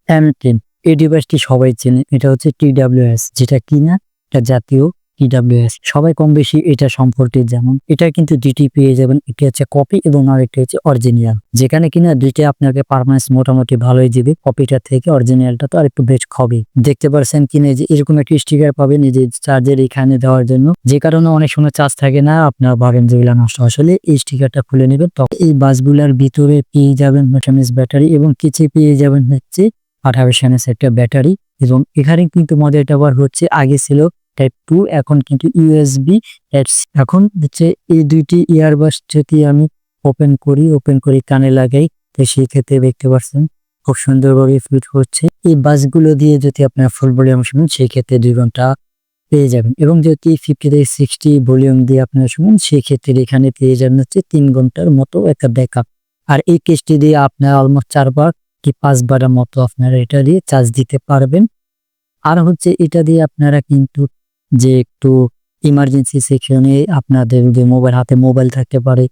M10 এই ডিভাইসটি সবাই চেনে। এটা হচ্ছে TWS, যেটা কিনা এটা জাতীয় TWS। সবাই কম বেশি এটা সম্পর্কে জানেন। এটা কিন্তু দুইটি পেয়ে যাবেন। একটি হচ্ছে কপি এবং আরেকটি হচ্ছে অরিজিনাল। যেখানে কিনা দুইটা আপনাকে পারফরম্যান্স মোটামুটি ভালোই দিবে। কপিটা থেকে অরিজিনালটা তো আরেকটু বেস্ট হবে। দেখতে পারছেন কিনা যে এরকম একটি স্টিকার পাবেন এই যে চার্জের এখানে দেওয়ার জন্য, যে কারণে অনেক সময় চার্জ থাকে না, আপনার ভাবেন যেগুলো নষ্ট আসলে এই স্টিকারটা খুলে নেবেন। তো এই বাসগুলার ভিতরে পেয়ে যাবেন মেটামিক্স ব্যাটারি এবং কিছু পেয়ে যাবেন হচ্ছে 28 এমএএইচ একটা ব্যাটারি। এবং এখানে কিন্তু মজাটা আবার হচ্ছে আগে ছিল টাইপ 2, এখন কিন্তু ইউএসবি টাইপ-সি। এখন হচ্ছে এই দুইটি ইয়ারবাস যদি আমি ওপেন করি কানে লাগাই, তো সেই ক্ষেত্রে দেখতে পাচ্ছেন খুব সুন্দরভাবে ফিট হচ্ছে। এই বাসগুলো দিয়ে যদি আপনার ফুল ভলিউম শুনুন সেই ক্ষেত্রে 2 ঘন্টা পেয়ে যাবেন, এবং যদি 50 থেকে 60 ভলিউম দিয়ে আপনারা শুনুন সেই ক্ষেত্রে এখানে পেয়ে যাবেন হচ্ছে 3 ঘন্টার মতো একটা ব্যাকআপ। আর এই কেসটি দিয়ে আপনার অলমোস্ট 4 বার কি 5 বারের মতো আপনারা এটা দিয়ে চার্জ দিতে পারবেন। আর হচ্ছে এটা দিয়ে আপনারা কিন্তু যে একটু ইমার্জেন্সি সেকশনে আপনাদের যে হাতে মোবাইল থাকতে পারে,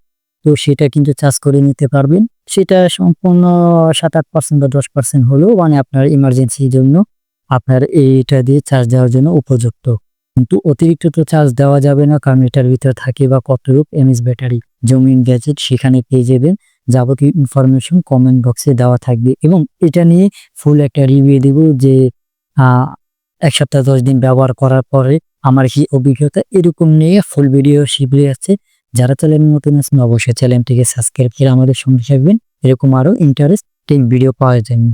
তো সেটা কিন্তু চার্জ করে নিতে পারবেন। সেটা সম্পূর্ণ 7-8% বা 10% হলেও মানে আপনার ইমার্জেন্সির জন্য আপনার এইটা দিয়ে চার্জ দেওয়ার জন্য উপযুক্ত। কিন্তু অতিরিক্ত তো চার্জ দেওয়া যাবে না, কারণ এটার ভিতরে থাকে বা কতটুকু এমএএইচ ব্যাটারি। জুমিং গ্যাজেট সেখানে পেয়ে যাবেন, যাবতীয় ইনফরমেশন কমেন্ট বক্সে দেওয়া থাকবে। এবং এটা নিয়ে ফুল একটা রিভিউ দিব যে 1 সপ্তাহ 10 দিন ব্যবহার করার পরে আমার কি অভিজ্ঞতা, এরকম নিয়ে ফুল ভিডিও শিগগিরই আছে। যারা চ্যানেলে নতুন আছেন অবশ্যই চ্যানেলটিকে সাবস্ক্রাইব করে আমাদের সঙ্গে থাকবেন। এরকম আরো ইন্টারেস্টিং ভিডিও পাওয়ার জন্য।